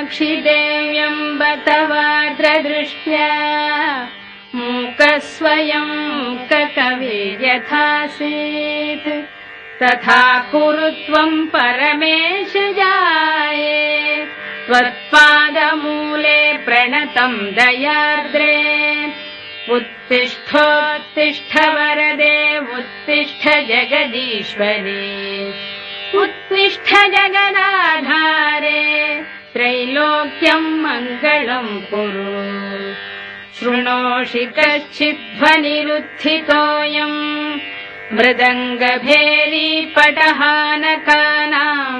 कामाक्षि देव्यम्ब तवार्द्रदृष्ट्या मूकस्वयं ककवे यथासीत् तथा कुरु त्वं परमेश जाये त्वत्पादमूले प्रणतं दयार्द्रे उत्तिष्ठोत्तिष्ठ वरदे उत्तिष्ठ जगदीश्वरे उत्तिष्ठ जगदाधारे त्रैलोक्यं मङ्गलं कुरु शृणोषि कश्चिद्ध्वनिरुत्थितोऽयम् मृदङ्गभेरी पटहानकानां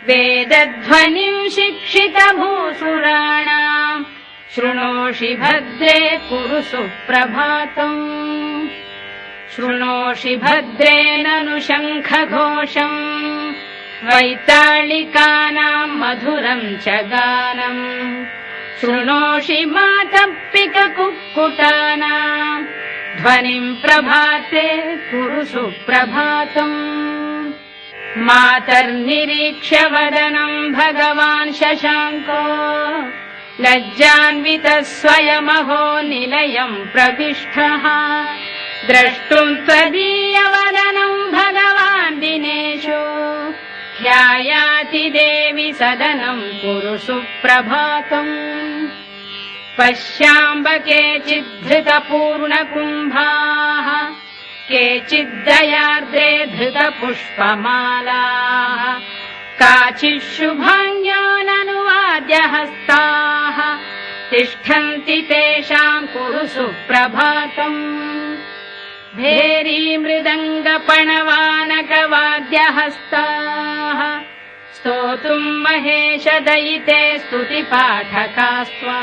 वेदध्वनिं शिक्षितभूसुराणाम् शृणोषि भद्रे कुरु सुप्रभातम् शृणोषि भद्रे ननु शङ्खघोषम् वैताళिकानां मधुरं च गानम् शृणोषि मातप्पिककुक्कुटानां ध्वनिं प्रभाते कुरु सुप्रभातम् मातर्निरीक्ष्य वदनं भगवान् शशाङ्को लज्जान्वितः स्वयमहो निलयं प्रविष्टः द्रष्टुं त्वदीयवदनं भगवान् दिनेशो ध्यायाति देवि सदनं कुरु सुप्रभातम् पश्याम्ब केचिद्धृतपूर्णकुम्भाः केचिद्दयार्द्रे धृतपुष्पमालाः काचिच्छुभाङ्ग्यो ननुवाद्य हस्ताः तिष्ठन्ति तेषां कुरु सुप्रभातम् भेरी मृदङ्गपणवानकवाद्यहस्ताः स्तोतुं महेशदयिते स्तुतिपाठकास्त्वा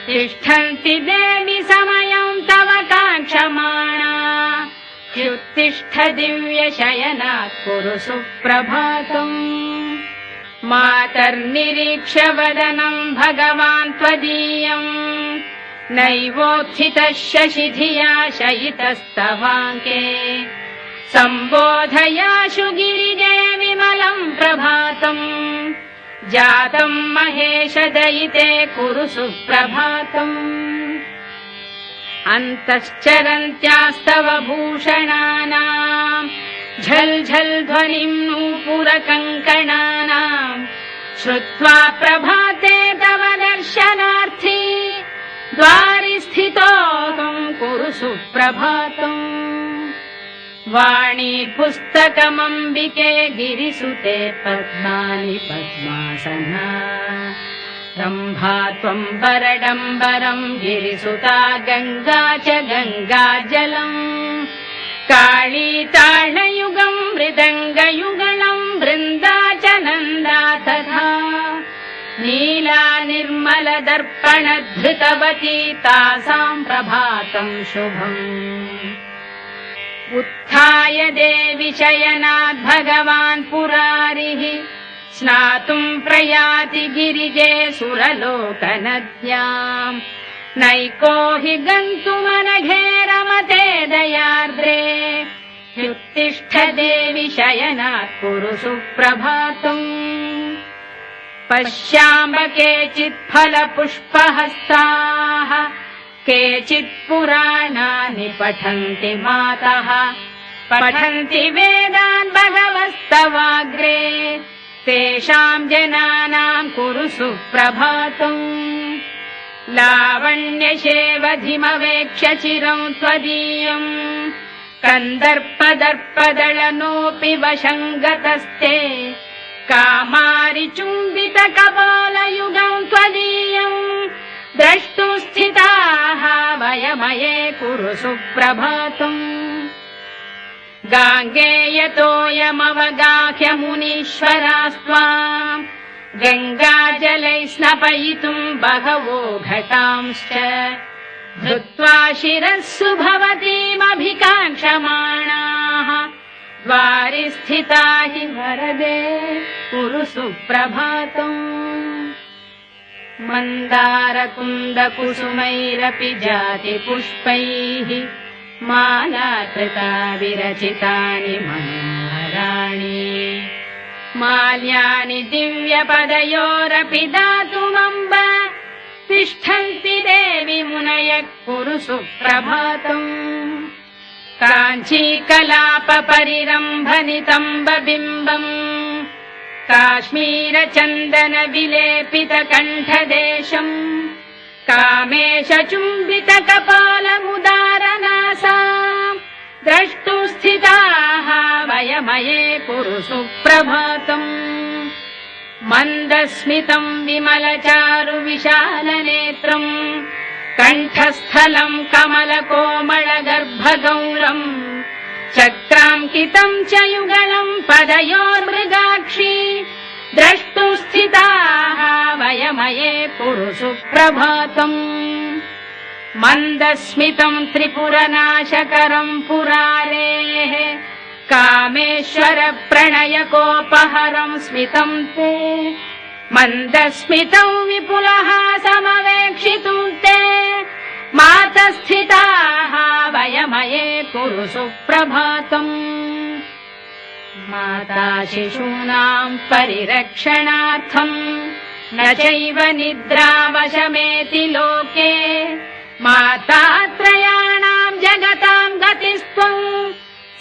तिष्ठन्ति देवि समयं तव काङ्क्षमाणा ह्युत्तिष्ठ दिव्यशयनात् कुरु सुप्रभातम् मातर्निरीक्ष्य वदनं भगवान् त्वदीयम् नैवोत्थितः शशिधिया शयितस्तवाङ्के सम्बोधयाशु गिरिजे विमलं प्रभातम् जातं महेशदयिते कुरु सुप्रभातम् अन्तश्चरन्त्यास्तव भूषणानां झल् झल् ध्वनिं नूपुरकङ्कणानां श्रुत्वा प्रभाते तव दर्शनार्थी द्वारि स्थितो त्वं कुरु सुप्रभातम् वाणी पुस्तकमम्बिके गिरिसुते पद्मानि पद्मासना रम्भा त्वं वरडम्बरं गिरिसुता गङ्गा च गङ्गाजलम् काली ताळयुगं मृदङ्गयुगलं वृन्दा च नन्दा तथा नीला निर्मल दर्पण धृतवती तासां प्रभातं शुभम् उत्थाय देवि शयनात् भगवान् पुरारिः स्नातुं प्रयाति गिरिजे सुरलोकनद्याम् नैको हि गन्तुमनघे रमते दयार्द्रे ह्युत्तिष्ठ देवि शयनात् कुरु सुप्रभातम् पश्याम्ब केचित् फलपुष्पहस्ताः केचित् पुराणानि पठन्ति मातः पठन्ति वेदान् भगवस्तवाग्रे तेषां जनानां कुरु सुप्रभातम् लावण्यशेवधिमवेक्ष्य चिरं त्वदीयम् कन्दर्पदर्पदलनोऽपि वशङ्गतस्ते कामारिचुम्बितकपालयुगं त्वदीयम् द्रष्टुं स्थिताः वयमये कुरु सुप्रभातम् गाङ्गेयतोऽयमवगाह्य मुनीश्वरास्त्वाम् गङ्गाजलै स्नपयितुं बहवो घटांश्च धृत्वा शिरस्सु भवतीमभिकाङ्क्षमाणाः द्वारि स्थिता हि वरदे कुरु सुप्रभातम् मन्दारकुन्दकुसुमैरपि जातिपुष्पैः मालाकृता विरचितानि मनोहराणि माल्यानि दिव्यपदयोरपि दातुमम्ब तिष्ठन्ति देवि मुनयः कुरु सुप्रभातम् काञ्चीकलापपरिरम्भनितम्बबिम्बम् काश्मीरचन्दनविलेपितकण्ठदेशम् कामेशचुम्बितकपालमुदारनासा द्रष्टुं स्थिताः वयमये कुरु सुप्रभातम् मन्दस्मितम् विमलचारु विशालनेत्रम् कण्ठस्थलम् कमलकोमलगर्भगौरम् चक्राङ्कितम् च युगलम् पदयोर्मृगाक्षी द्रष्टुं स्थिताः वयमये कुरु सुप्रभातम् मन्दस्मितम् त्रिपुरनाशकरम् पुरारेः कामेश्वर प्रणयकोपहरम् स्मितम् ते मन्दस्मितौ विपुलहासमवेक्षितुम् ते मातस्थिताः वयमये कुरु सुप्रभातम् माता शिशूनाम् परिरक्षणार्थम् न चैव निद्रावशमेति लोके मातात्रयाणाम् जगताम् गतिस्त्वम्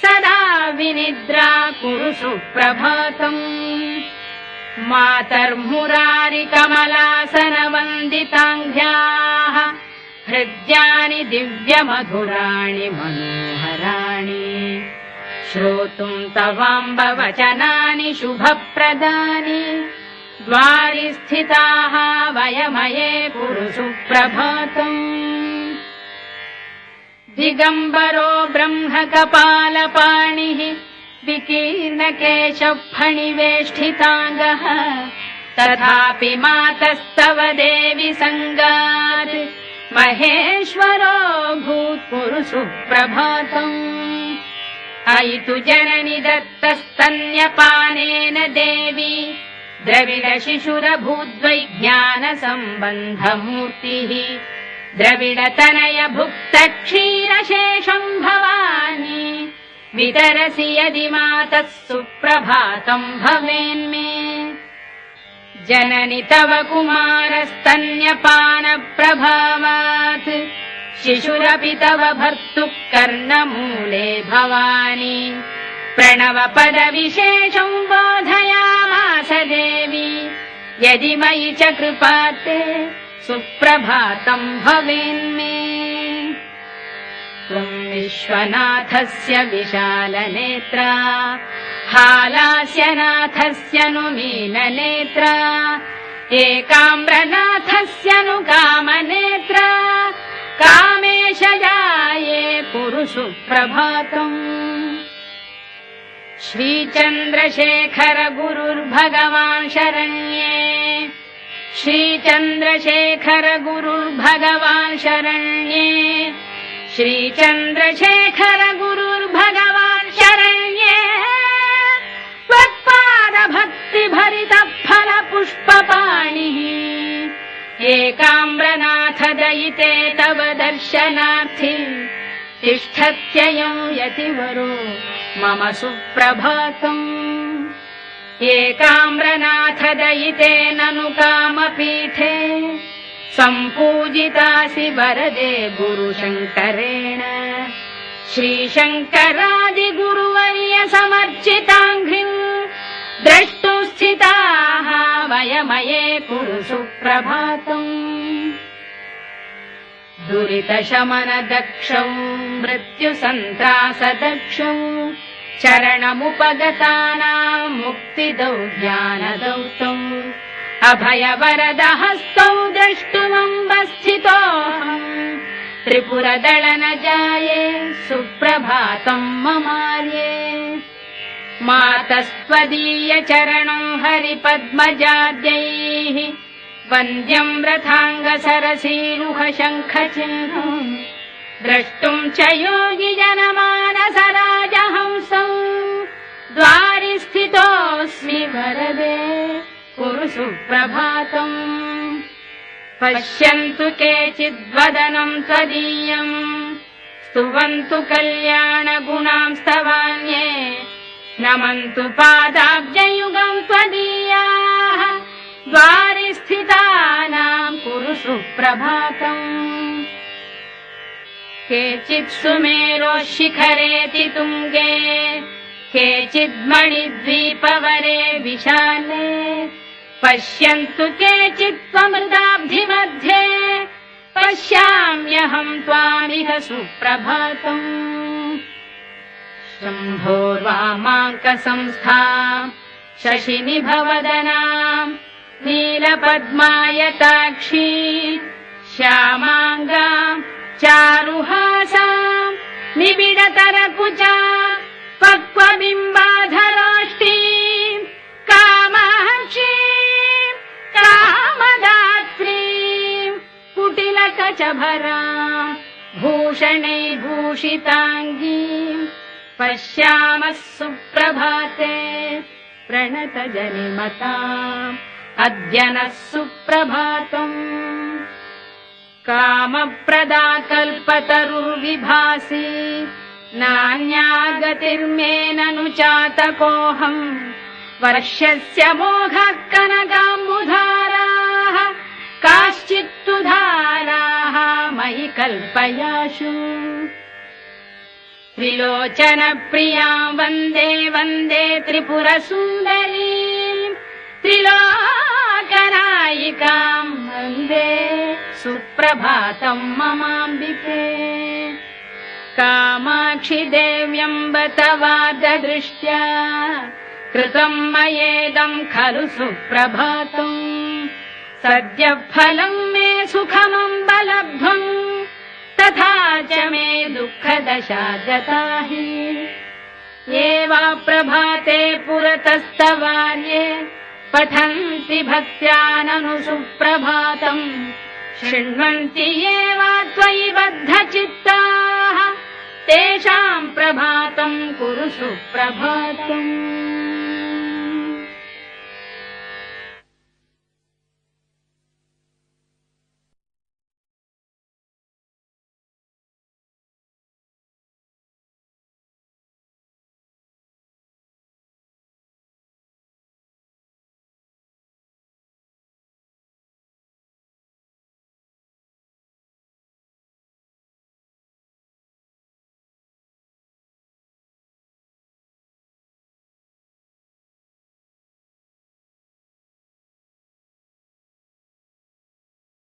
सदा विनिद्रा कुरु सुप्रभातम् मातर्मुरारिकमलासनवन्दिताङ्घ्याः हृद्यानि दिव्यमधुराणि मनोहराणि श्रोतुम् तवाम्बवचनानि शुभप्रदानि द्वारि स्थिताः वयमये कुरु सुप्रभातम् दिगम्बरो ब्रह्मकपालपाणिः विकीर्णकेशफणिवेष्टिताङ्गः तथापि मातस्तव देवि सङ्गात् महेश्वरो भूत् कुरु सुप्रभातम् अयि तु जननि दत्तस्तन्यपानेन देवी द्रविडशिशुरभूद्वैज्ञानसम्बन्धमूर्तिः द्रविडतनय भुक्तक्षीरशेषम् भवानी वितरसि यदि मातः सुप्रभातम् भवेन्मे जननि तव कुमारस्तन्यपानप्रभावात् शिशुरपि तव भर्तुः कर्णमूले भवानी प्रणवपदविशेषम् बोधयामास देवी यदि मयि च कृपाते सुप्रभातम् भवेन्मे त्वम् विश्वनाथस्य विशालनेत्रा हालास्यनाथस्य नु मीननेत्रा एकाम्रनाथस्य नु कामनेत्रा कामेशजाये कुरु सुप्रभातम् श्रीचन्द्रशेखर गुरुर्भगवान् शरण्ये श्रीचन्द्रशेखर गुरुर्भगवान् शरण्ये श्रीचन्द्रशेखर गुरुर्भगवान् शरण्ये त्वत्पादभक्तिभरितफलपुष्पपाणिः एकाम्रनाथ दयिते तव दर्शनार्थी तिष्ठत्ययम् यतिवरो मम सुप्रभातम् एकाम्रनाथ दयिते ननु कामपीठे सम्पूजितासि वरदे गुरुशङ्करेण श्रीशङ्करादिगुरुवर्य समर्चिताङ्घ्रिम् द्रष्टुं स्थिताः वयमये कुरु सुप्रभातम् दुरितशमनदक्षौ मृत्युसन्त्रासदक्षौ चरणमुपगतानाम् मुक्तिदौ ज्ञानदौतौ अभयवरदहस्तौ द्रष्टुमम्बस्थितोऽहम् त्रिपुरदळन जाये सुप्रभातम् ममार्ये मातस्त्वदीय चरणम् हरिपद्मजाद्यैः वन्द्यम् रथाङ्गसरसीरुह शङ्खचिह्नम् द्रष्टुम् च योगि जनमानसराजहंसौ द्वारि स्थितोऽस्मि वरदे कुरु सुप्रभातम् पश्यन्तु केचिद्वदनम् त्वदीयम् स्तुवन्तु कल्याणगुणांस्तवान्ये नमन्तु पादाब्जयुगम् त्वदीयाः द्वारि स्थितानाम् कुरु सुप्रभातम् केचित् सुमेरोः शिखरेति तुङ्गे केचिद्मणिद्वीपवरे विशाले पश्यन्तु केचित् त्वमृताब्धिमध्ये पश्याम्यहम् त्वामिह सुप्रभातम् शम्भोर्वामाङ्कसंस्था शशिनिभवदनाम् नीलपद्मायताक्षी श्यामाङ्गाम् चारुहासाम् निबिडतरकुचा पक्वबिम्बाधराष्टीम् कामाक्षीम् कामदात्रीम् कुटिलकचभराम् भूषणैर्भूषिताङ्गीम् पश्यामः सुप्रभाते प्रणतजनिमताम् अद्य नः सुप्रभातम् कामप्रदा कल्पतरुर्विभासि नान्या गतिर्मेननु चातकोऽहम् वर्षस्य मोघः कनकाम्बुधाराः काश्चित्तु धाराः मयि कल्पयाशु त्रिलोचनप्रियाम् वन्दे वन्दे त्रिपुरसुन्दरीम् त्रिलोकनायिकाम् वन्दे सुप्रभातम् ममाम्बिके कामाक्षि देव्यम्ब तवार्धदृष्ट्या कृतम् मयेदम् खलु सुप्रभातम् सद्यः फलम् मे सुखमम्ब लब्ध्वम् तथा च मे दुःखदशा गता हि एवा प्रभाते पुरतस्तवार्ये पठन्ति भक्त्या ननु सुप्रभातम् शृण्वन्ति एव त्वयि बद्धचित्ताः तेषाम् प्रभातम् कुरु सुप्रभातम्।